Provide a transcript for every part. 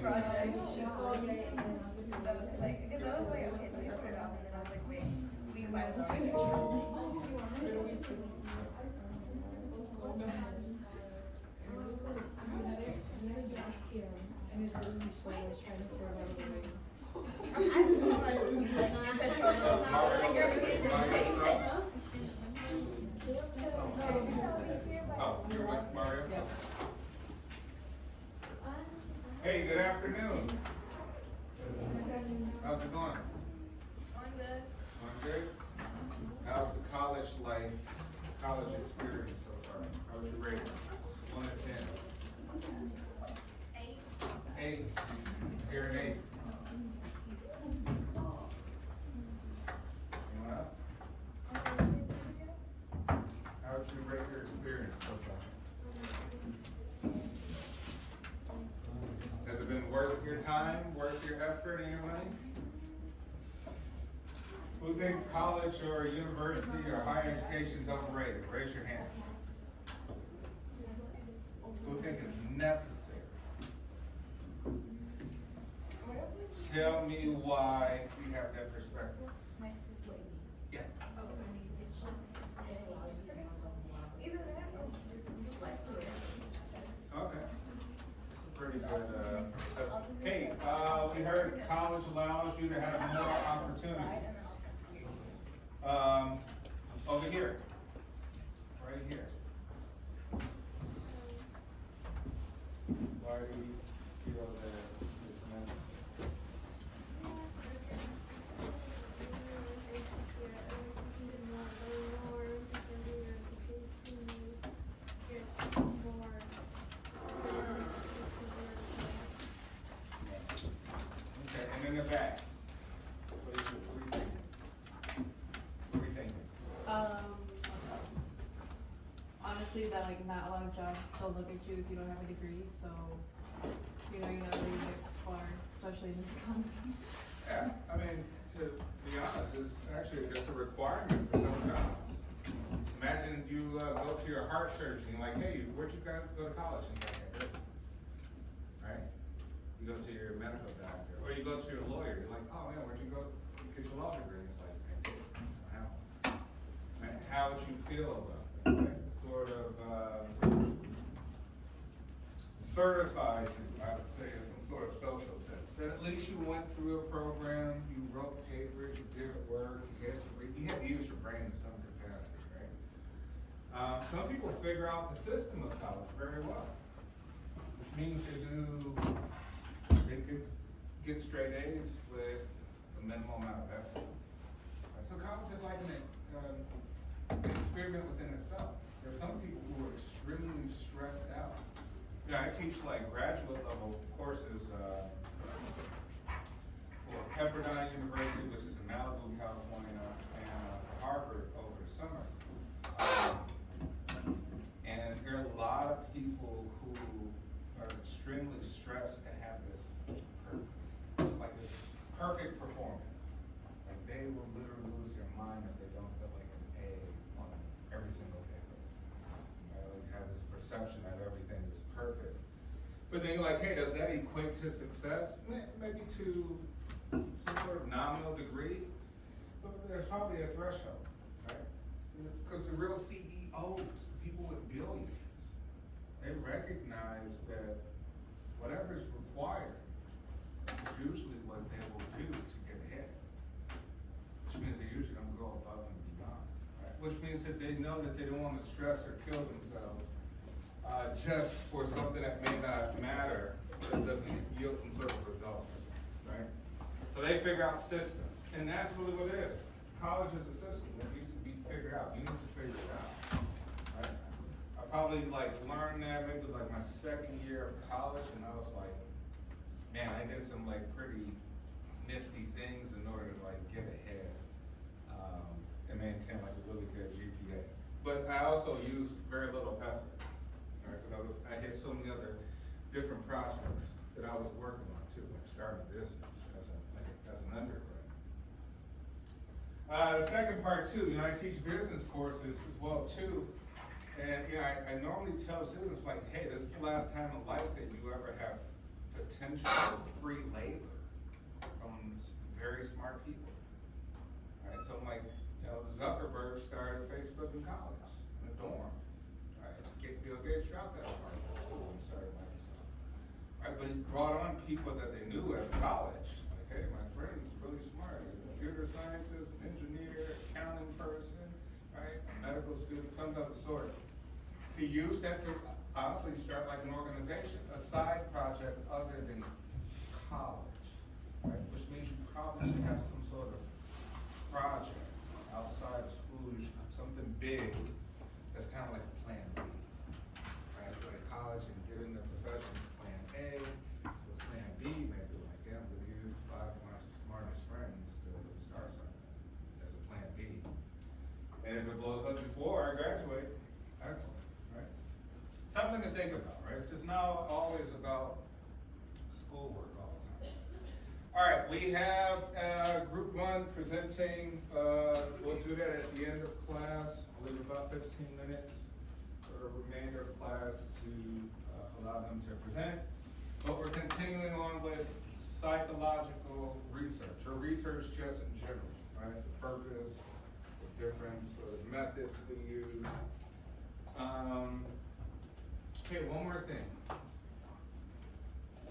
project. Because I was like, okay, let me put it off, and then I was like, wait, we can buy this. Oh, you're with Mario? Hey, good afternoon. How's it going? Going good. Going good? How's the college life, college experience so far? How was your rating? 1 to 10. 8. 8. You're an 8. Anyone else? How would you rate your experience so far? Has it been worth your time, worth your effort and your money? Who think college or university or higher education is overrated? Raise your hand. Who think it's necessary? Tell me why you have that perspective. Yeah. Okay. Pretty good. Hey, we heard college allows you to have more opportunities. Over here. Right here. Why do you feel that it's necessary? Okay, and in the back. What do you think? What do you think? Honestly, that like not a lot of jobs still look at you if you don't have a degree, so you're not really get far, especially in this economy. Yeah, I mean, to be honest, it's actually just a requirement for some jobs. Imagine you go to your heart surgeon, you're like, hey, where'd you go to college? And you're like, I did. Right? You go to your medical doctor, or you go to your lawyer, you're like, oh man, where'd you go get your law degree? It's like, I did. How would you feel about that? Right? Sort of certifies you, I would say, in some sort of social sense. That at least you went through a program, you wrote papers, you did work, you had to use your brain in some capacity, right? Some people figure out the system of college very well, which means they could get straight A's with a minimal amount of effort. Right? So college is like an experiment within itself. There's some people who are extremely stressed out. You know, I teach like graduate level courses for Pepperdine University, which is in Malibu, California, and Harvard over the summer. And there are a lot of people who are extremely stressed to have this perfect performance. Like they will literally lose their mind if they don't get like an A on every single paper. Like have this perception that everything is perfect. But then you're like, hey, does that equate to success? Maybe to some sort of nominal degree, but there's probably a threshold, right? Because the real CEOs, people with billions, they recognize that whatever is required is usually what they will do to get ahead. Which means they're usually going to go above and beyond, right? Which means that they know that they don't want to stress or kill themselves just for something that may not matter, that doesn't yield some sort of result, right? So they figure out systems, and that's really what it is. College is a system that needs to be figured out. You need to figure it out, right? I probably learned that maybe my second year of college, and I was like, man, I did some pretty nifty things in order to get ahead and maintain a really good GPA. But I also used very little effort. Because I had so many other different projects that I was working on too, like starting a business as an undergrad. The second part too, I teach business courses as well too, and I normally tell students hey, this is the last time in life that you ever have potential free labor from very smart people. Right? So I'm like, Zuckerberg started Facebook in college, in a dorm. Right? Bill Gates dropped out of Harvard School and started Microsoft. Right? But he brought on people that they knew at college. Like, hey, my friend's really smart. A computer scientist, engineer, accounting person, right? A medical student, something of the sort. To use that to honestly start like an organization, a side project other than college, right? Which means you probably should have some sort of project outside of school, you should have something big that's kind of like a plan B, right? Like college and get in the professions, plan A, with plan B, maybe like, yeah, I'm gonna use 5 of my smartest friends to start something. That's a plan B. And if it blows up before I graduate, excellent, right? Something to think about, right? It's just not always about schoolwork all the time. All right, we have group 1 presenting. We'll do that at the end of class. We'll leave about 15 minutes for the remainder of class to allow them to present. But we're continuing on with psychological research, or research just in general, right? The purpose, the different sort of methods we use. Okay, one more thing.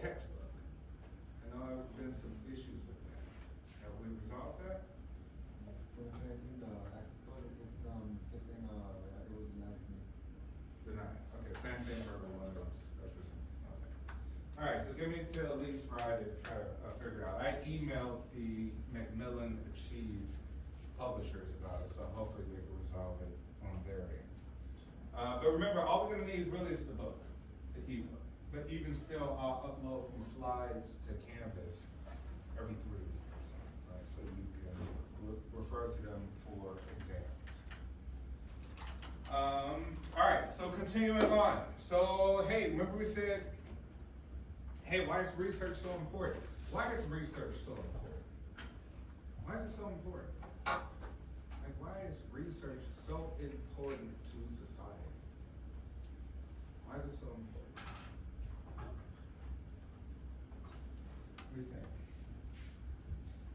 Textbook. I know there have been some issues with that. Have we resolved that? When I do the access code, it keeps saying it was denied to me. Denied. Okay, same thing for everyone else. Okay. All right, so give me till at least Friday to try to figure it out. I emailed the Macmillan Achieve publishers about it, so hopefully we can resolve it on their end. But remember, all we're gonna need is really the book, the ebook. But even still, I'll upload these slides to Canvas every 3 weeks, right? So you can refer to them for exams. All right, so continuing on. So, hey, remember we said, hey, why is research so important? Why is research so important? Why is it so important? Like, why is research so important to society? Why is it so important? What do you think?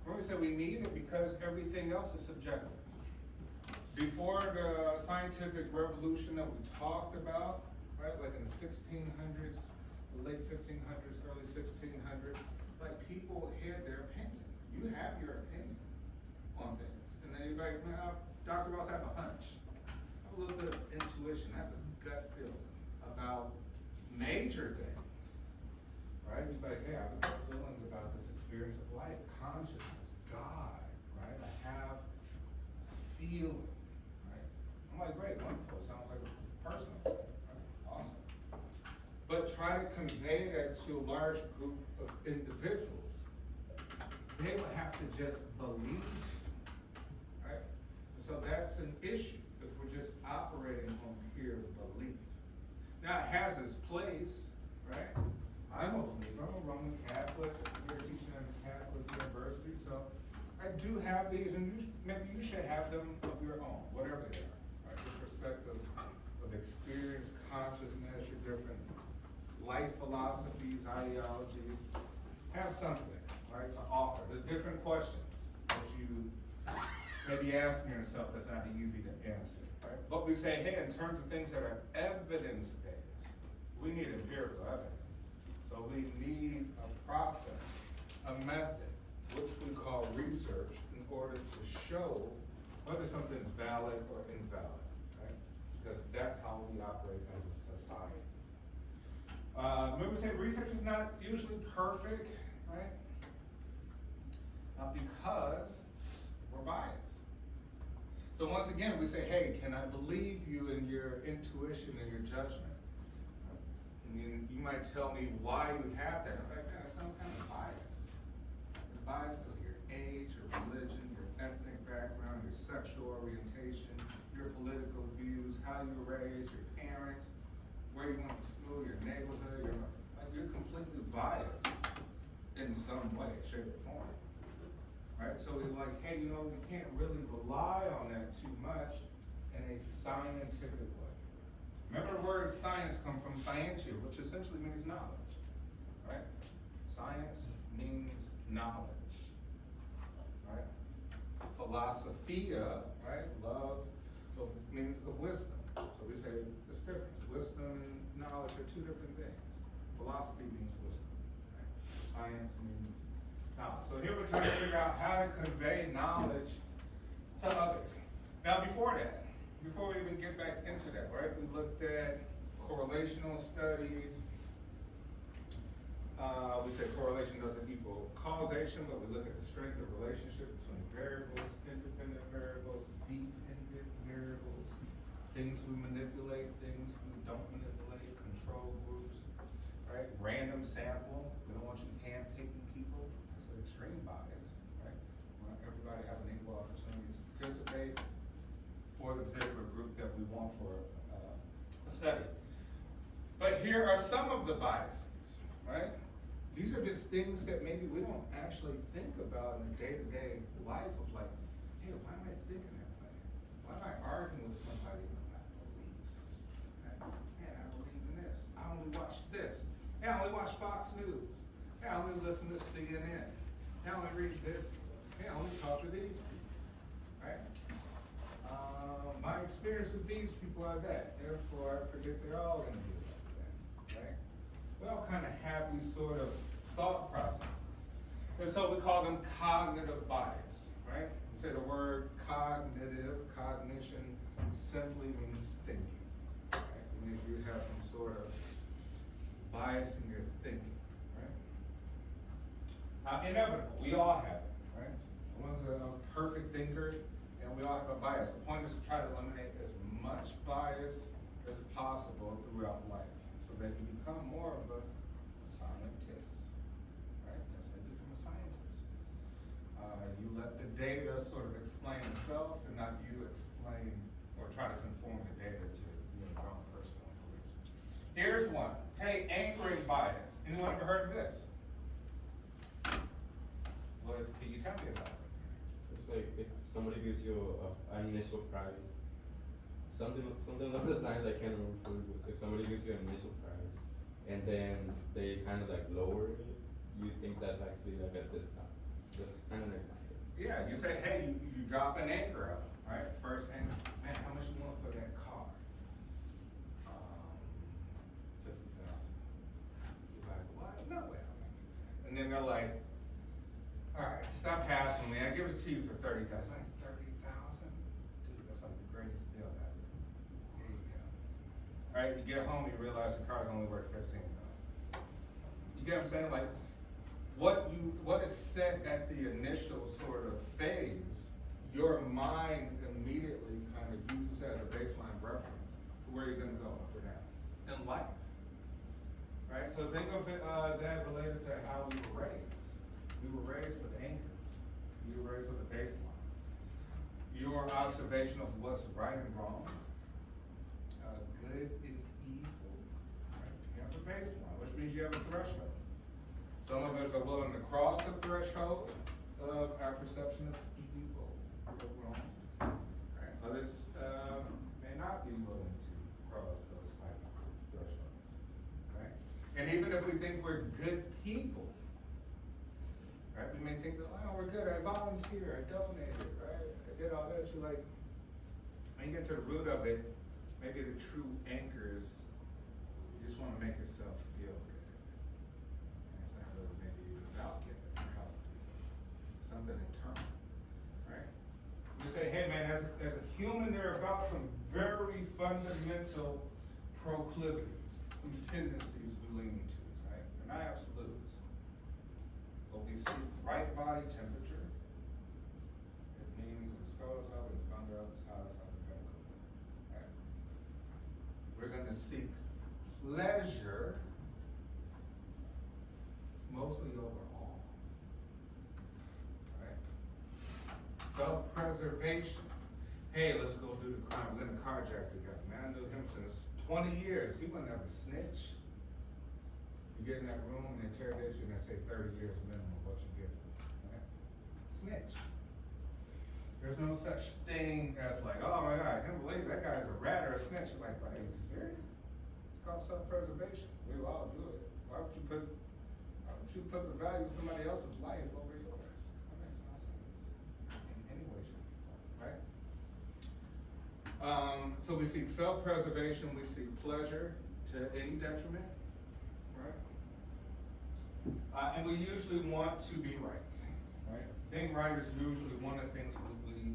Well, we said we need it because everything else is subjective. Before the scientific revolution that we talked about, right, like in the 1600s, the late 1500s, early 1600s, like people had their opinion. You have your opinion on things. And then you're like, man, Dr. Ross, I have a hunch. I have a little bit of intuition, I have a gut feeling about major things, right? You're like, hey, I have a gut feeling about this experience of life, consciousness, God, right? I have a feeling, right? I'm like, great, wonderful, sounds like a personal thing, right? Awesome. But try to convey that to a large group of individuals, they would have to just believe, right? So that's an issue if we're just operating on pure belief. Now it has its place, right? I'm a believer, I'm a Roman Catholic, you're teaching at a Catholic university, so I do have these, and maybe you should have them of your own, whatever they are, right? Your perspective of experience, consciousness, your different life philosophies, ideologies, have something, right, to offer. The different questions that you may be asking yourself that's not easy to answer, right? But we say, hey, in terms of things that are evidence-based, we need empirical evidence. So we need a process, a method, which we call research, in order to show whether something's valid or invalid, right? Because that's how we operate as a society. Remember we said research is not usually perfect, right? Because we're biased. So once again, we say, hey, can I believe you in your intuition and your judgment? And you might tell me why you have that. I'm like, man, that's some kind of bias. You're biased because of your age, your religion, your ethnic background, your sexual orientation, your political views, how you were raised, your parents, where you went to school, your neighborhood. You're completely biased in some way, shape, or form. Right? So we're like, hey, we can't really rely on that too much in a scientific way. Remember the word science comes from scientia, which essentially means knowledge, right? Science means knowledge, right? Philosophia, right? Love means of wisdom. So we say there's difference. Wisdom and knowledge are two different things. Philosophy means wisdom, right? Science means knowledge. So here we're trying to figure out how to convey knowledge to others. Now before that, before we even get back into that, right? We looked at correlational studies. We said correlation doesn't equal causation, but we look at the strength of relationship between variables, independent variables, dependent variables, things we manipulate, things we don't manipulate, control groups, right? Random sample. We don't want you hand-picking people. It's an extreme bias, right? We want everybody to have an equal opportunity to participate for the particular group that we want for a study. But here are some of the biases, right? These are just things that maybe we don't actually think about in the day-to-day life of like, hey, why am I thinking that way? Why am I arguing with somebody about beliefs? Right? Man, I believe in this. I only watch this. Hey, I only watch Fox News. Hey, I only listen to CNN. Hey, I only read this. Hey, I only talk to these people, right? My experience with these people are that. Therefore, I predict they're all going to be like that, right? We all kind of have these sort of thought processes. And so we call them cognitive bias, right? We say the word cognitive, cognition simply means thinking, right? It means you have some sort of bias in your thinking, right? Inevitable, we all have it, right? No one's a perfect thinker, and we all have a bias. The point is to try to eliminate as much bias as possible throughout life, so that you become more of a scientist, right? That's how you become a scientist. You let the data sort of explain itself, and not you explain or try to conform the data to your own personal beliefs. Here's one. Hey, anchoring bias. Anyone ever heard of this? What can you tell me about it? It's like if somebody gives you an initial prize, something along those lines, I can't remember fully, but if somebody gives you an initial prize and then they kind of like lower it, you think that's actually like a discount. That's kind of an example. Yeah, you say, hey, you drop an anchor up, right? First anchor, man, how much you want for that car? 50,000. You're like, what? No way. And then they're like, all right, stop hassling me. I give it to you for 30,000. Like 30,000, dude, that's like the greatest deal ever. Here you go. All right, you get home, you realize the car's only worth 15,000. You get what I'm saying? Like, what is said at the initial sort of phase, your mind immediately kind of uses as a baseline reference to where you're going to go up or down in life, right? So think of it that related to how we were raised. We were raised with anchors. We were raised with a baseline. Your observation of what's right and wrong, good and evil, right? You have a baseline, which means you have a threshold. Some of us are willing to cross the threshold of our perception of evil or wrong. Right? Others may not be willing to cross those type of thresholds. Right? And even if we think we're good people, right? We may think that, oh, we're good. I volunteered, I donated, right? I did all this. You're like, when you get to the root of it, maybe the true anchor is you just want to make yourself feel good. Maybe without getting help, something internal, right? You say, hey man, as a human, there are about some very fundamental proclivities, some tendencies we lean to, right? They're not absolutes. But we see right body temperature. It means it's cold outside, it's thunder up, it's hot outside, it's very cool, right? We're going to seek pleasure mostly overall, right? Self-preservation. Hey, let's go do the crime. We're gonna carjack together. Man, I knew him since 20 years. He would never snitch. You get in that room and interrogate you and they say 30 years minimum what you get, right? Snitch. There's no such thing as like, oh my God, I can't believe that guy's a rat or a snitch. You're like, are you serious? It's called self-preservation. We all do it. Why would you put Why don't you put the value of somebody else's life over yours? That makes no sense in any way, shape, or form, right? So we seek self-preservation, we seek pleasure to any detriment, right? And we usually want to be right, right? Being right is usually one of the things we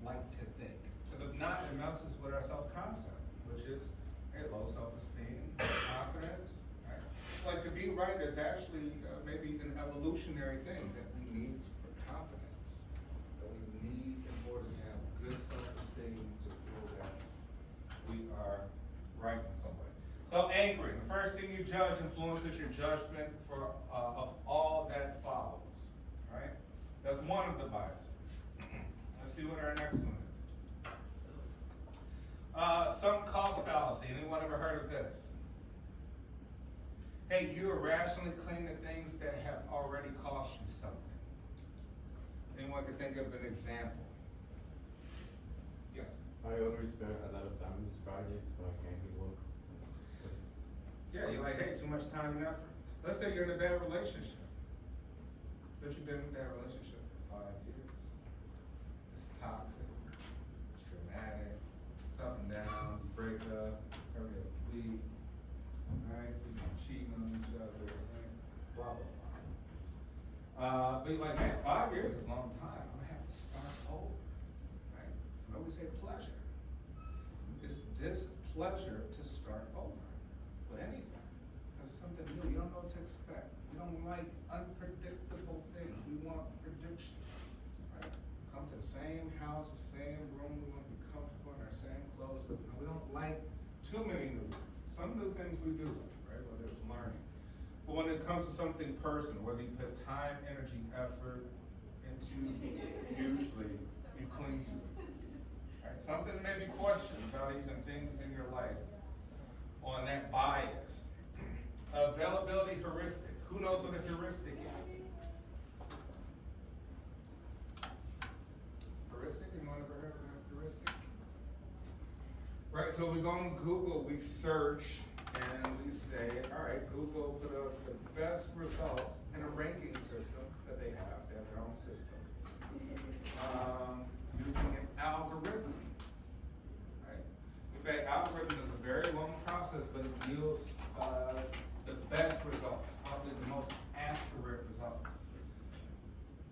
like to think. Because if not, it messes with our self-concept, which is a low self-esteem, confidence, right? Like to be right is actually maybe an evolutionary thing that we need for confidence, that we need in order to have good self-esteem, to feel that we are right in some way. So anchoring, the first thing you judge influences your judgment of all that follows, right? That's one of the biases. Let's see what our next one is. Sunk cost fallacy. Anyone ever heard of this? Hey, you irrationally cling to things that have already cost you something. Anyone can think of an example? Yes. I already spent a lot of time in this project, so I can't do work. Yeah, you're like, hey, too much time and effort. Let's say you're in a bad relationship. But you've been in that relationship for 5 years. It's toxic, it's dramatic, it's up and down, you break up, every other week, right? You've been cheating on each other, right? Blah, blah, blah. But you're like, man, 5 years is a long time. I'm gonna have to start over, right? When we say pleasure, it's displeasure to start over with anything. Because it's something new, you don't know what to expect. We don't like unpredictable things. We want prediction, right? Come to the same house, the same room. We want to be comfortable in our same clothes. We don't like too many new things. Some new things we do like, right? Whether it's learning. But when it comes to something personal, whether you put time, energy, effort into, usually you cling to it. Right? Something that may be questioned about even things in your life on that bias. Availability heuristic. Who knows what a heuristic is? Heuristic? Anyone ever heard of a heuristic? Right, so we go on Google, we search, and we say, all right, Google put up the best results in a ranking system that they have. They have their own system. Using an algorithm. Right? The algorithm is a very long process, but it yields the best results, probably the most accurate results.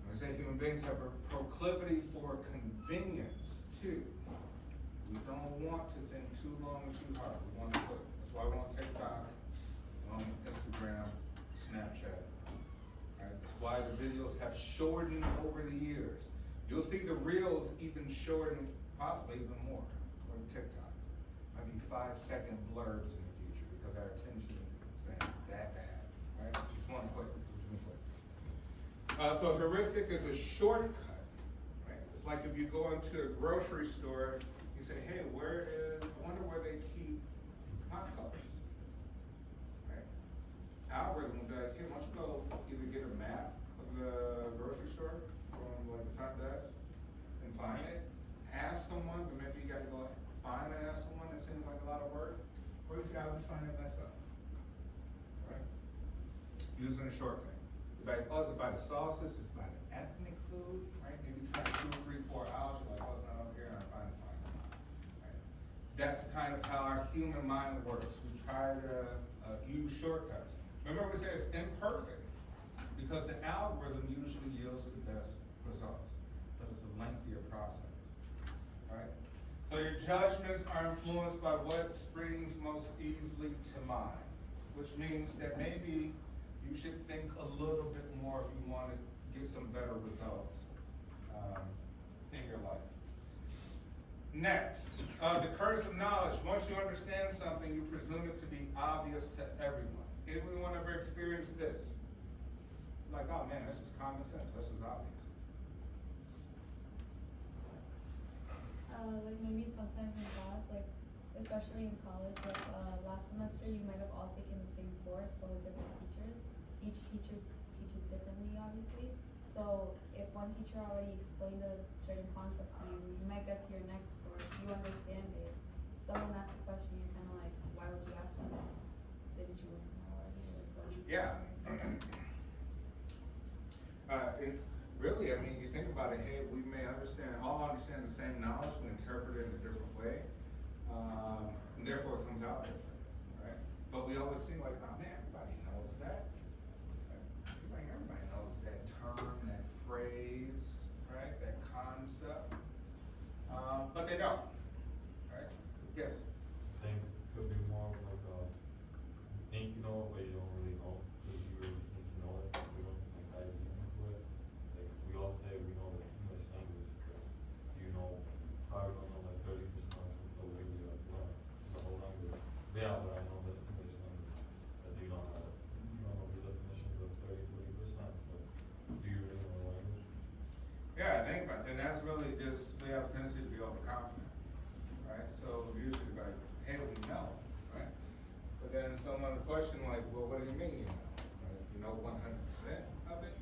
When I say human beings have a proclivity for convenience too. We don't want to think too long and too hard. We want to quick. That's why we're on TikTok, on Instagram, Snapchat. Right? That's why the videos have shortened over the years. You'll see the reels even shorten, possibly even more, on TikTok. Maybe 5-second blurbs in the future because our attention span is that bad. Right? Just one quick. So heuristic is a shortcut. Right? It's like if you go into a grocery store, you say, hey, I wonder where they keep hot sauce. Right? Algorithm will be like, hey, why don't you go either get a map of the grocery store from like the front desk and find it. Ask someone, but maybe you gotta go find and ask someone. That seems like a lot of work. Or you just gotta just find it myself. Right? Using a shortcut. Oh, is it by the sauces? Is it by the ethnic food? Right? Maybe try 2, 3, 4 hours. You're like, oh, it's not over here, and I find it. Right? That's kind of how our human mind works. We try to use shortcuts. Remember, we say it's imperfect because the algorithm usually yields the best results, but it's a lengthier process. Right? So your judgments are influenced by what springs most easily to mind, which means that maybe you should think a little bit more if you want to get some better results in your life. Next, the curse of knowledge. Once you understand something, you presume it to be obvious to everyone. Anyone ever experienced this? Like, oh man, that's just common sense. That's just obvious. Like maybe sometimes in class, like especially in college, like last semester you might have all taken the same course but with different teachers. Each teacher teaches differently, obviously. So if one teacher already explained a certain concept to you, you might get to your next course, you understand it. Someone asks a question, you're kind of like, why would you ask that? Didn't you know already? Like, don't you Yeah. Really, I mean, you think about it, hey, we may all understand the same knowledge, we interpret it in a different way, and therefore it comes out different, right? But we always seem like, oh man, everybody knows that. Right? Everybody knows that term, that phrase, right? That concept. But they don't, right? Yes? I think it could be more of like you think you know it, but you don't really know, because you really think you know it, you don't like dive into it. Like we all say we know the English language, but you know, probably don't know like 30% of the way we like learn the whole language. Yeah, but I know the English language, but you don't know the definitions of 30-40%, so do you really know the language? Yeah, think about it, and that's really just, we have a tendency to be overconfident, right? So usually like, hey, we know, right? But then someone question like, well, what do you mean you know? Right? You know 100% of it?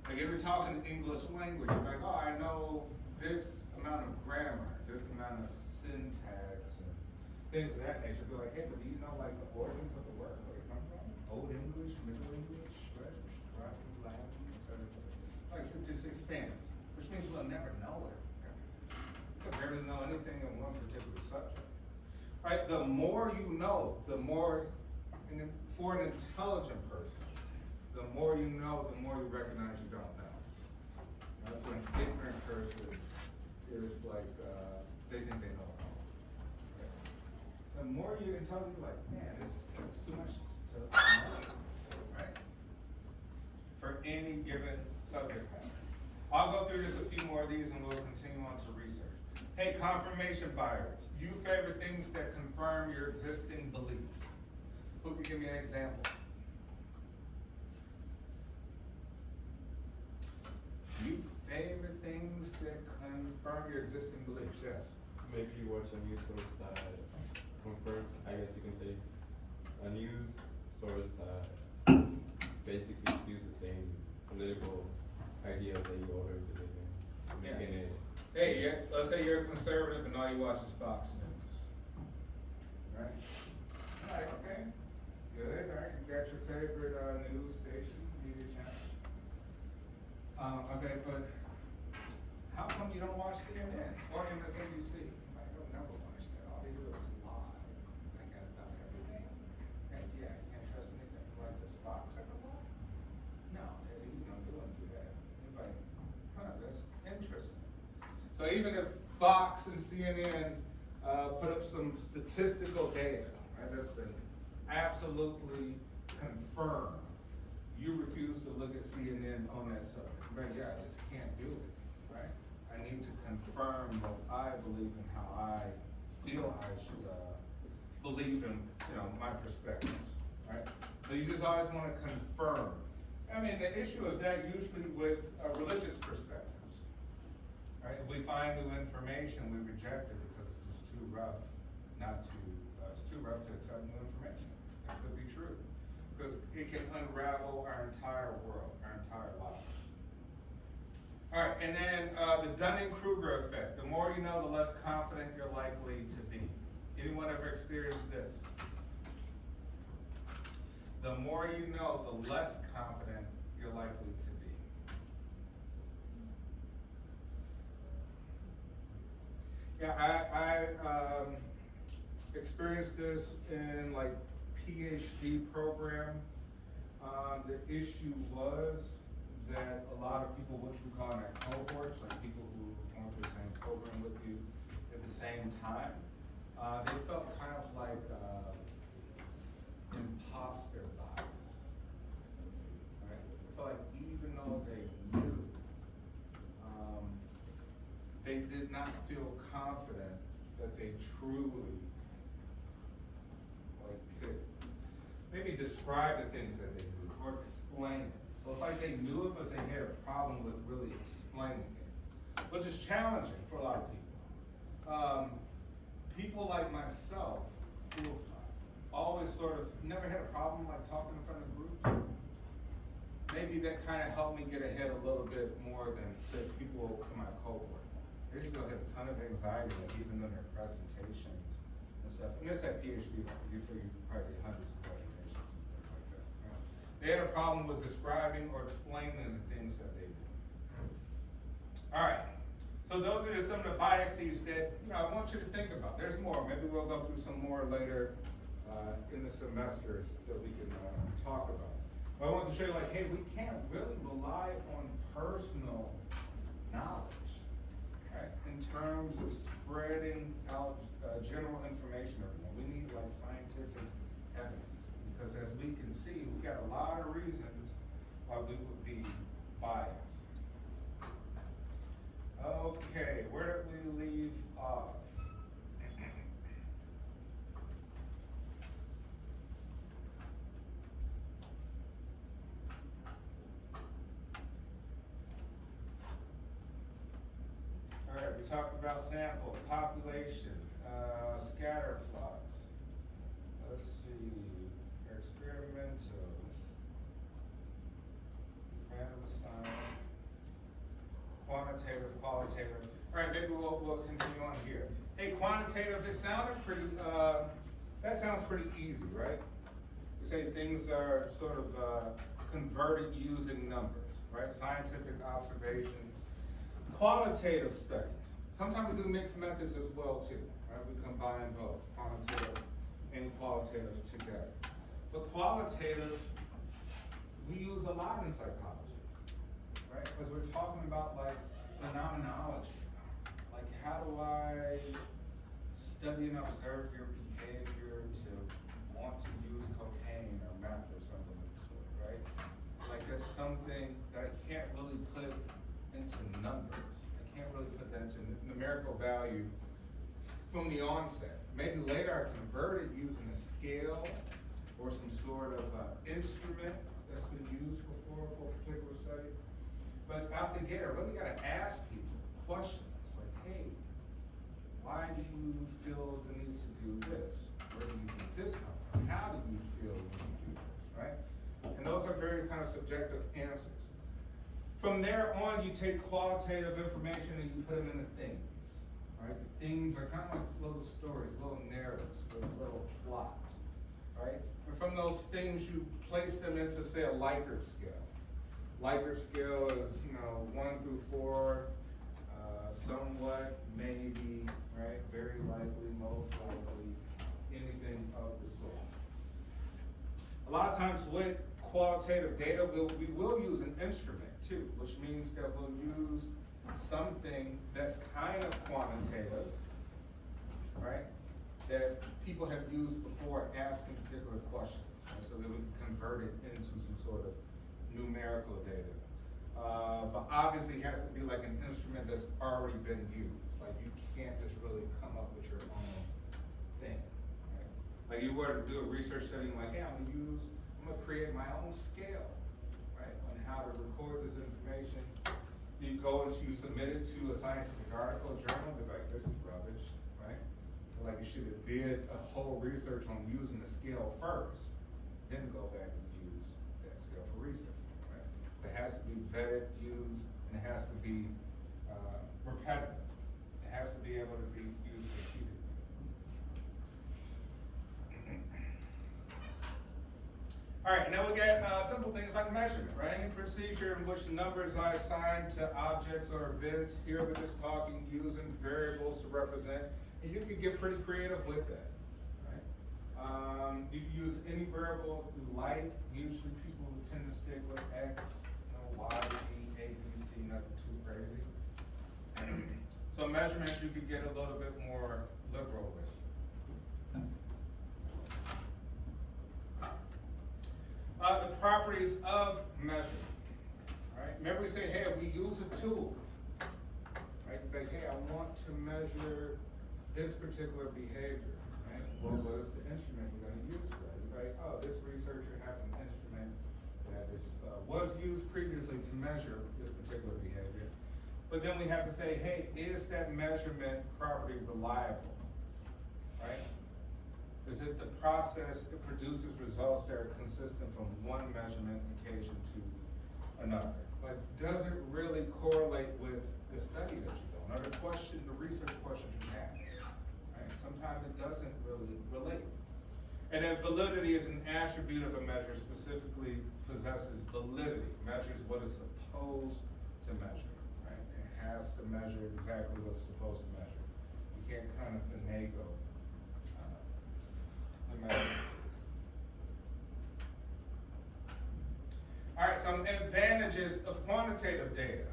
Like if you're talking English language, you're like, oh, I know this amount of grammar, this amount of syntax and things of that nature. Be like, hey, but do you know like the origins of the word, where it comes from? Old English, Middle English, right? Latin, etc. Like it just expands, which means we'll never know it. We'll barely know anything in one particular subject. Right? The more you know, the more, for an intelligent person, the more you know, the more you recognize you don't know. Right? For an ignorant person, it's like they think they know it all. Right? The more you're intelligent, you're like, man, it's too much to know. Right? For any given subject matter. I'll go through just a few more of these and we'll continue on to research. Hey, confirmation bias. You favor things that confirm your existing beliefs. Who can give me an example? You favor things that confirm your existing beliefs, yes. Maybe you watch a news source that confirms, I guess you can say, a news source that basically spews the same political ideas that you already believe in. Making it. Hey, let's say you're a conservative and all you watch is Fox News. Right? Alright, okay. Good, alright. You got your favorite news station, media channel. Okay, but how come you don't watch CNN or MSNBC? Like, you'll never watch that. All they do is lie. Like about everything. And yeah, you can't trust anything. Like this Fox ever lie? No, you don't do that. You're like, huh, that's interesting. So even if Fox and CNN put up some statistical data, right, that's been absolutely confirmed, you refuse to look at CNN on that subject. Right? Yeah, I just can't do it. Right? I need to confirm what I believe and how I feel I should believe in, my perspectives. Right? So you just always want to confirm. I mean, the issue is that usually with religious perspectives. Right? If we find new information, we reject it because it's just too rough it's too rough to accept new information. That could be true. Because it can unravel our entire world, our entire lives. All right, and then the Dunning-Kruger effect. The more you know, the less confident you're likely to be. Anyone ever experienced this? The more you know, the less confident you're likely to be. Yeah, I experienced this in like PhD program. The issue was that a lot of people, what you call in that cohorts, like people who went through the same program with you at the same time, they felt kind of like imposter bias. Right? They felt like even though they knew, they did not feel confident that they truly could maybe describe the things that they knew or explain it. So it's like they knew it, but they had a problem with really explaining it, which is challenging for a lot of people. People like myself who have always sort of never had a problem like talking in front of groups, maybe that kind of helped me get ahead a little bit more than, say, people in my cohort. They still had a ton of anxiety, like even in their presentations and stuff. And this at PhD, you probably get hundreds of presentations and things like that. Right? They had a problem with describing or explaining the things that they do. All right. So those are just some of the biases that, I want you to think about. There's more. Maybe we'll go through some more later in the semesters that we can talk about. But I want to show you, like, hey, we can't really rely on personal knowledge, right? In terms of spreading out general information everyone. We need, like, scientific evidence. Because as we can see, we got a lot of reasons why we would be biased. Okay, where did we leave off? All right, we talked about sample, population, scatter plots. Let's see, experimental, random assignment, quantitative, qualitative. All right, maybe we'll continue on here. Hey, quantitative, it sounded pretty, that sounds pretty easy, right? We say things are sort of converted using numbers, right? Scientific observations. Qualitative studies. Sometimes we do mixed methods as well too, right? We combine both quantitative and qualitative together. But qualitative, we use a lot in psychology, right? Because we're talking about like phenomenology. Like how do I study and observe your behavior to want to use cocaine or meth or something of the sort, right? Like that's something that I can't really put into numbers. I can't really put that into numerical value from the onset. Maybe later I convert it using a scale or some sort of instrument that's been used before for a particular study. But out the gate, I really gotta ask people questions like, hey, why do you feel the need to do this? Where do you get this come from? How do you feel when you do this, right? And those are very kind of subjective answers. From there on, you take qualitative information and you put them into things, right? The things are kind of like little stories, little narratives, little plots, right? And from those things, you place them into, say, a Likert scale. Likert scale is, 1 through 4, somewhat, maybe, right? Very likely, most likely, anything of the sort. A lot of times with qualitative data, we will use an instrument too, which means that we'll use something that's kind of quantitative, right? That people have used before asking particular questions, right? So that we can convert it into some sort of numerical data. But obviously it has to be like an instrument that's already been used. Like you can't just really come up with your own thing, right? Like you were to do a research study like, hey, I'm gonna create my own scale, right? On how to record this information. You go and you submit it to a scientific article, journal, they're like, this is rubbish, right? Like you should have did a whole research on using the scale first, then go back and use that scale for research, right? It has to be vetted, used, and it has to be repetitive. It has to be able to be used repeatedly. All right, now we get simple things like measurement, right? Any procedure in which numbers are assigned to objects or events. Here we're just talking using variables to represent, and you can get pretty creative with that, right? You can use any variable you like. Usually people tend to stick with X, Y, Z, A, B, C, nothing too crazy. So measurements you could get a little bit more liberal with. The properties of measurement, right? Remember we say, hey, we use a tool, right? Like, hey, I want to measure this particular behavior, right? Well, what is the instrument we're gonna use for that? Right? Oh, this researcher has an instrument that was used previously to measure this particular behavior. But then we have to say, hey, is that measurement property reliable, right? Is it the process that produces results that are consistent from one measurement occasion to another? But does it really correlate with the study that you're doing, or the research question you have? Right? Sometimes it doesn't really relate. And then validity is an attribute of a measure, specifically possesses validity, measures what it's supposed to measure, right? It has to measure exactly what it's supposed to measure. You can't kind of finagle the measure. All right, some advantages of quantitative data.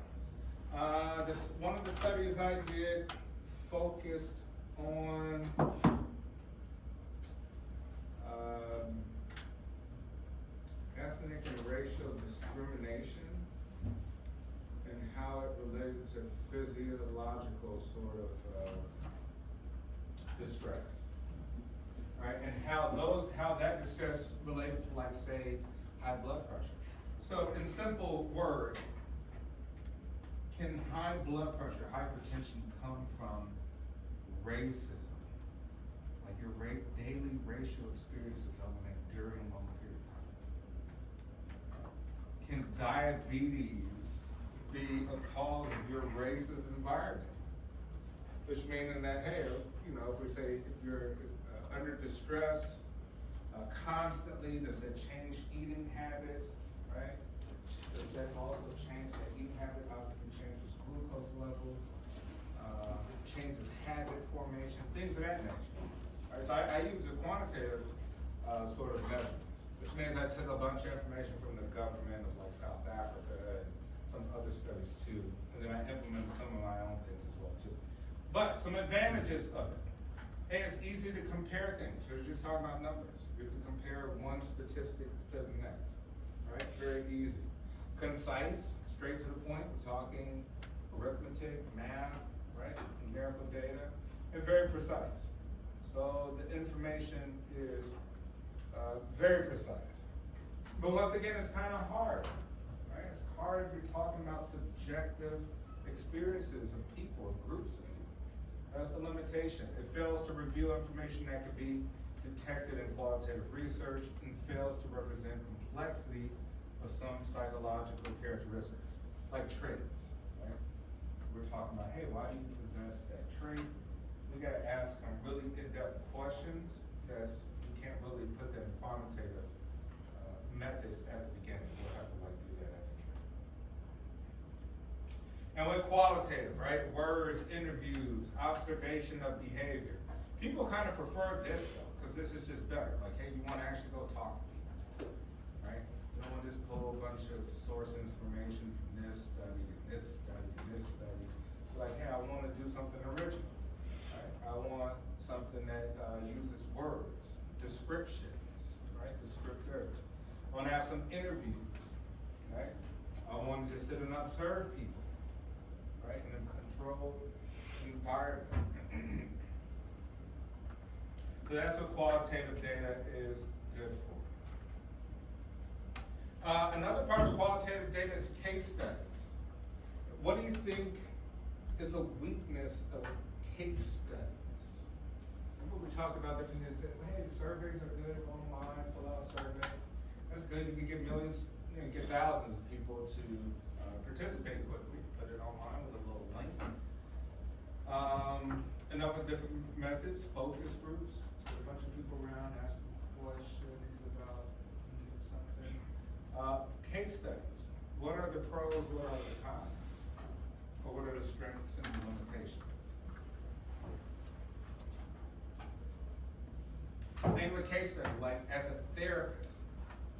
One of the studies I did focused on ethnic and racial discrimination and how it related to physiological sort of distress. Right, and how that distress related to, like, say, high blood pressure. So in simple words, can high blood pressure, hypertension come from racism? Like your daily racial experiences over an enduring long period of time? Can diabetes be a cause of your racist environment? Which meaning that, hey, you know, if we say if you're under distress constantly, does it change eating habits, right? Does that also change the eating habit? Obviously changes glucose levels, changes habit formation, things of that nature. All right, so I use the quantitative sort of measurements, which means I took a bunch of information from the government of like South Africa and some other studies too, and then I implemented some of my own things as well too. But some advantages of it. Hey, it's easy to compare things. So you're just talking about numbers. You can compare one statistic to the next, right? Very easy. Concise, straight to the point. We're talking arithmetic, math, right? Numerical data, and very precise. So the information is very precise. But once again, it's kind of hard, right? It's hard if you're talking about subjective experiences of people, of groups of people. That's the limitation. It fails to review information that could be detected in qualitative research and fails to represent complexity of some psychological characteristics, like traits, right? We're talking about, hey, why do you possess that trait? We gotta ask some really in-depth questions because we can't really put that in quantitative methods at the beginning. We'll have to like do that at the end. And with qualitative, right? Words, interviews, observation of behavior. People kind of prefer this though, because this is just better. Like, hey, you want to actually go talk to people, right? You don't want to just pull a bunch of source information from this study, and this study, and this study. It's like, hey, I want to do something original, right? I want something that uses words, descriptions, right? Descriptors. I want to have some interviews, right? I want to just sit and observe people. Right, in a controlled environment. So that's what qualitative data is good for. Another part of qualitative data is case studies. What do you think is a weakness of case studies? Remember we talked about different things. Hey, surveys are good online, fill out a survey. That's good. You can get millions, you can get thousands of people to participate quickly. Put it online with a little link. Another different methods, focus groups. So a bunch of people around asking questions about something. Case studies. What are the pros, what are the cons? Or what are the strengths and the limitations? Think of a case study, like as a therapist,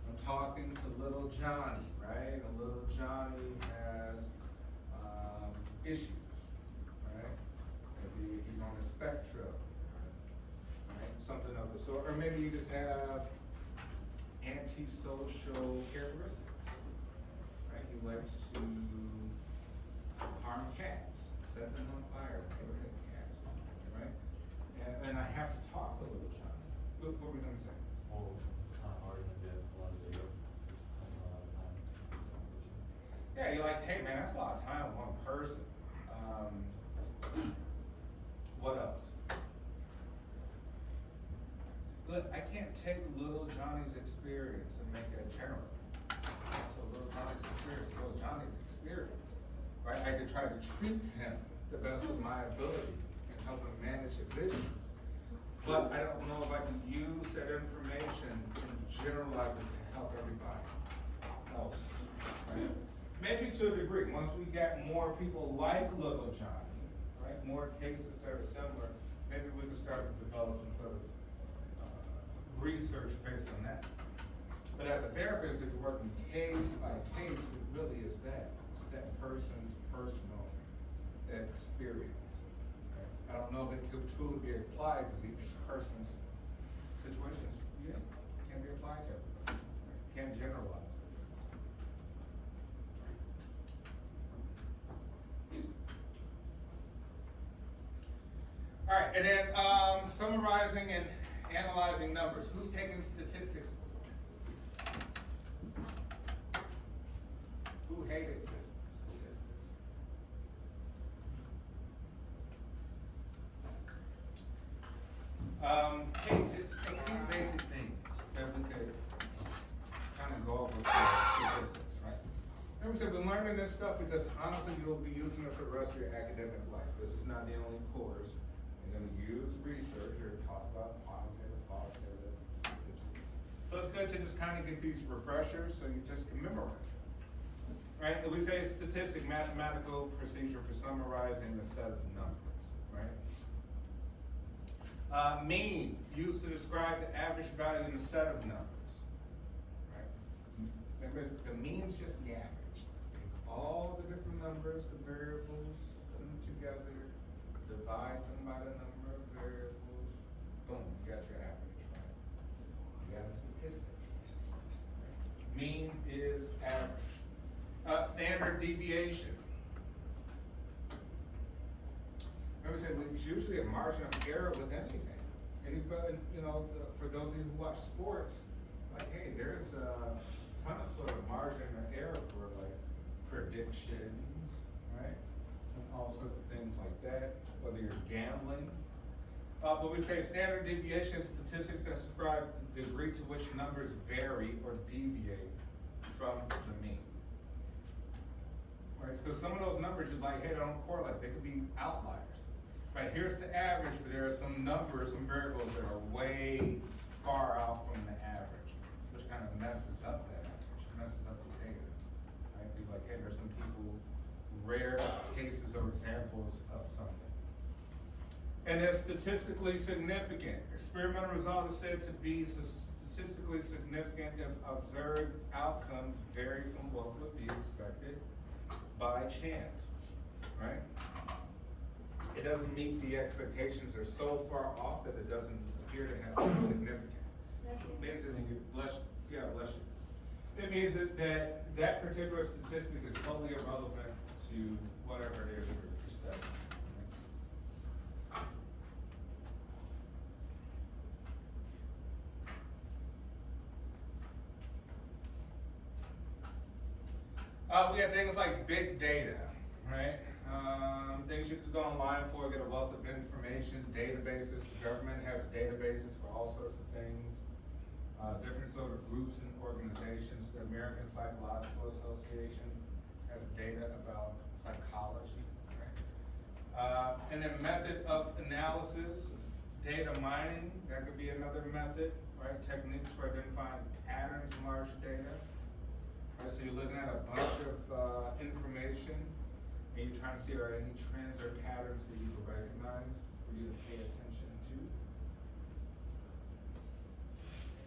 I'm talking to little Johnny, right? And little Johnny has issues, right? Maybe he's on a spectrum, right? Something of the sort. Or maybe you just have antisocial characteristics, right? He likes to harm cats, set them on fire, hit cats or something, right? And I have to talk to little Johnny. What were we gonna say? Oh, it's kind of hard to get a lot of data. Yeah, you're like, hey man, that's a lot of time with one person. What else? Look, I can't take little Johnny's experience and make it general. So little Johnny's experience, right? I could try to treat him the best of my ability and help him manage his issues. But I don't know if I can use that information generalize it to help everybody else, right? Maybe to a degree, once we get more people like little Johnny, right, more cases that are similar, maybe we can start to develop some sort of research based on that. But as a therapist, if you're working case by case, it really is that. It's that person's personal experience. Right? I don't know if it could truly be applied because each person's situation is unique. It can't be applied to everybody. Right? Can't generalize it. All right, and then summarizing and analyzing numbers. Who's taking statistics before? Who hated statistics? Hey, just a few basic things that we could kind of go over for statistics, right? Remember, so we're learning this stuff because honestly, you'll be using it for the rest of your academic life. This is not the only course. You're going to use research or talk about quantitative, qualitative statistics. So it's good to just kind of get these refreshers so you just can memorize it. Right? And we say statistic, mathematical procedure for summarizing a set of numbers, right? Mean, used to describe the average value in a set of numbers, right? Remember, the mean's just the average. Take all the different numbers, the variables, put them together, divide them by the number of variables, boom, you got your average, right? You got a statistic. Right? Mean is average. Standard deviation. Remember, I said it's usually a margin of error with anything. Anybody, for those of you who watch sports, like, hey, there's a ton of sort of margin of error for like predictions, right? And all sorts of things like that, whether you're gambling. But we say standard deviation statistics that describe the degree to which numbers vary or deviate from the mean. Right? Because some of those numbers you're like, hey, they don't correlate. They could be outliers. Right? Here's the average, but there are some numbers, some variables that are way far out from the average, which kind of messes up that average, messes up the data. Right? Be like, hey, there's some people, rare cases or examples of something. And then statistically significant. Experimental result is said to be statistically significant if observed outcomes vary from what would be expected by chance, right? It doesn't meet the expectations, they're so far off that it doesn't appear to have any significance. It means it's, bless you. It means that particular statistic is totally irrelevant to whatever it is you're studying. We have things like big data, right? Things you could go online for, get a wealth of information, databases. The government has databases for all sorts of things. Different sort of groups and organizations. The American Psychological Association has data about psychology, right? And then method of analysis, data mining, that could be another method, right? Techniques for identifying patterns in large data. Right, so you're looking at a bunch of information and you're trying to see are there any trends or patterns that you can recognize for you to pay attention to.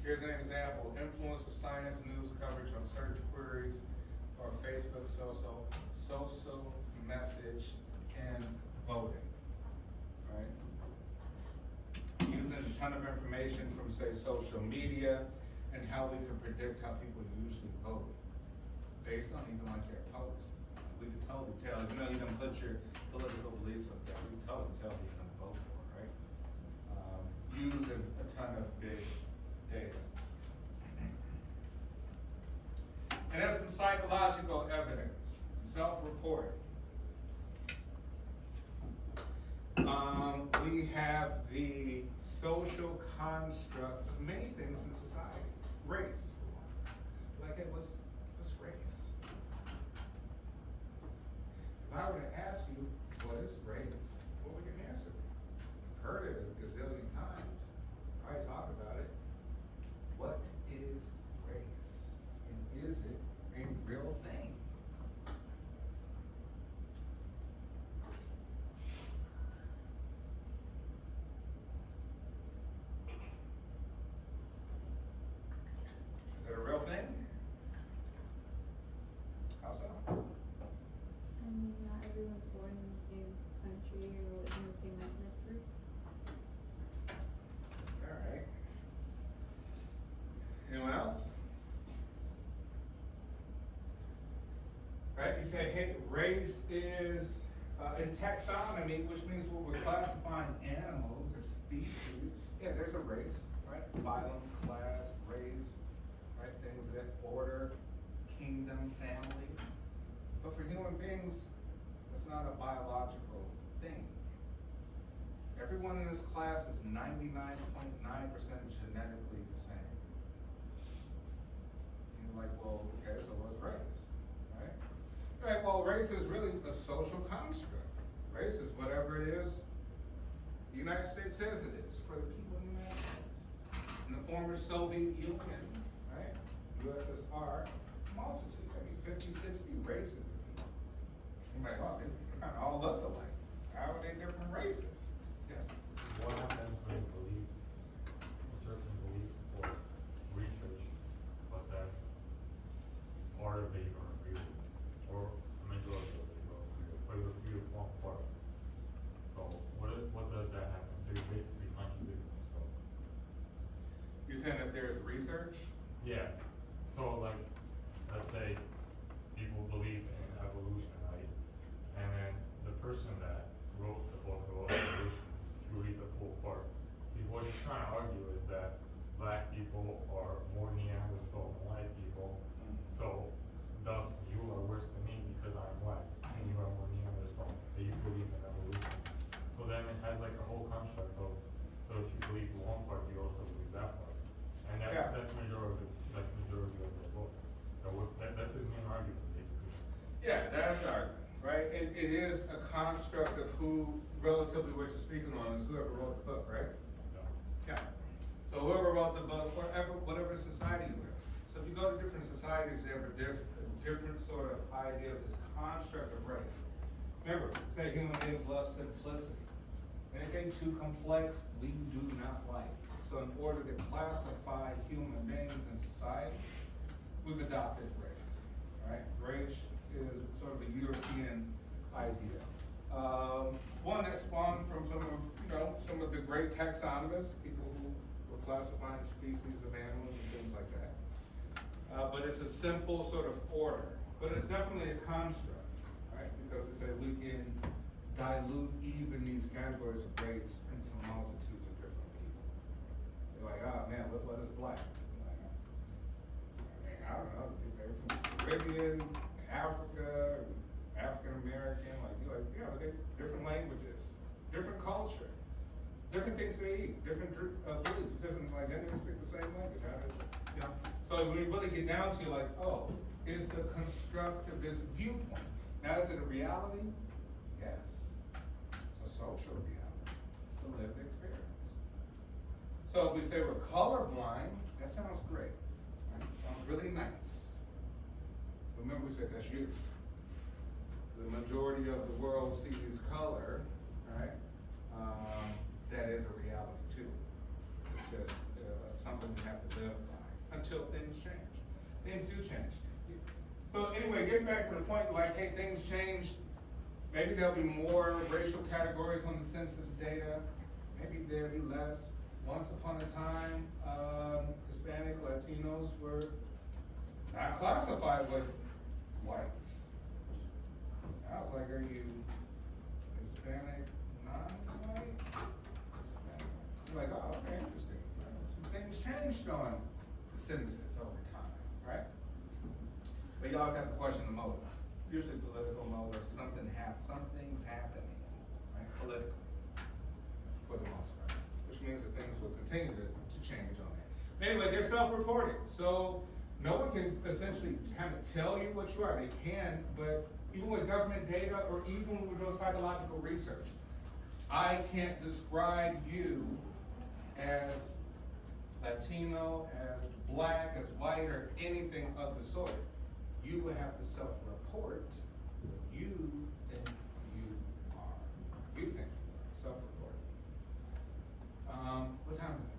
Here's an example: influence of science news coverage on search queries or Facebook social message and voting. Right? Using a ton of information from, say, social media and how we can predict how people usually vote based on even like their posts. We can totally tell, you don't put your political beliefs up there, we can totally tell who you're gonna vote for, right? Using a ton of big data. And then some psychological evidence, self-report. We have the social construct of many things in society. Race, for one. Like, hey, what's race? If I were to ask you, what is race? What would your answer be? You've heard it a gazillion times. Probably talk about it. What is right? You say, hey, race is in taxonomy, which means what we're classifying animals or species. Yeah, there's a race, right? Phylum, class, race, right? Things of that order, kingdom, family. But for human beings, it's not a biological thing. Everyone in this class is 99.9% genetically the same. And you're like, well, okay, so what's race, right? Right, well, race is really a social construct. Race is whatever it is the United States says it is for the people in the United States. In the former Soviet Union, right, USSR, multitude, I mean 50, 60 races of people. You're like, oh, they kind of all look alike. How are they different races? Yes? What happens when you believe a certain belief or research, but then part of it or agree with, or a majority of it or agree with, but you agree with one part? So what does that happen? So you're basically contradicting yourself. You're saying that there's research? Yeah. So like, let's say people believe in evolution, right? And then the person that wrote the book about evolution, if you read the full part, what he's trying to argue is that black people are more Neanderthal than white people. So thus you are worse than me because I'm white and you are more Neanderthal. That you believe in evolution. So then it has like a whole construct of, so if you believe one part, you also believe that part. And Yeah. that's majority of the book. That's his main argument, basically. Yeah, that's the argument, right? It is a construct of who, relatively what you're speaking on is whoever wrote the book, right? Yeah. So whoever wrote the book, whatever society you're in. So if you go to different societies, they have a different sort of idea of this construct of race. Remember, say human beings love simplicity. Anything too complex, we do not like. So in order to classify human beings in society, we've adopted race, right? Race is sort of a European idea. One that spawned from some of the great taxonomists, people who were classifying species of animals and things like that. But it's a simple sort of order, but it's definitely a construct, right? Because we say we can dilute even these categories of race into multitudes of different people. They're like, oh man, what is black? Like, I don't know, they're from the Caribbean, Africa, African American, like you're like, yeah, they different languages, different culture, different things they eat, different beliefs, different, like they don't speak the same language. How does it, you know? So when you really get down to like, oh, it's a constructivist viewpoint. Now is it a reality? Yes. It's a social reality. It's a lived experience. So if we say we're colorblind, that sounds great. Right? Sounds really nice. Remember we said that's you. The majority of the world sees color, right? That is a reality too. It's just something we have to live by until things change. Things do change. So anyway, getting back to the point, like, hey, things change. Maybe there'll be more racial categories on the census data. Maybe there'll be less. Once upon a time, Hispanic, Latinos were not classified with whites. I was like, are you Hispanic, non-white? Hispanic. I'm like, oh, okay, interesting. Some things changed on the census over time, right? But you always have to question the motives. Usually political motives, something's happening, right, politically, for the most part. Which means that things will continue to change on that. But anyway, they're self-reporting, so no one can essentially kind of tell you what you are. They can, but even with government data or even with those psychological research, I can't describe you as Latino, as black, as white, or anything of the sort. You will have to self-report what you think you are. You think you are, self-report. What time is it?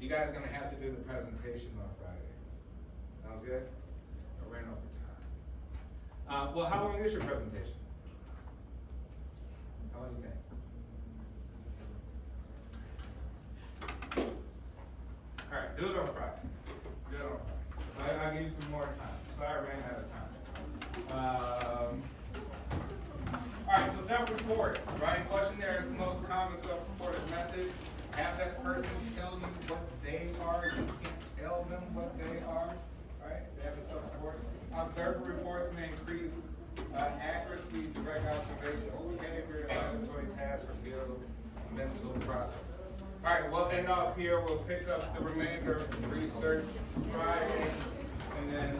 You guys are gonna have to do the presentation on Friday. Sounds good? I ran over time. Well, how long is your presentation? How long do you think? All right, do it on Friday. Do it on Friday. I'll give you some more time. sorry, I ran out of time. Alright, so self-reports, right? Questionnaire is the most common self-reported method. Have that person tell you what they are. You can't tell them what they are, right? They have a self-report. Observer reports may increase accuracy, direct observation of behavior, evaluatory tasks, or build mental process. Alright, we'll end off here. We'll pick up the remainder of the research Friday, and then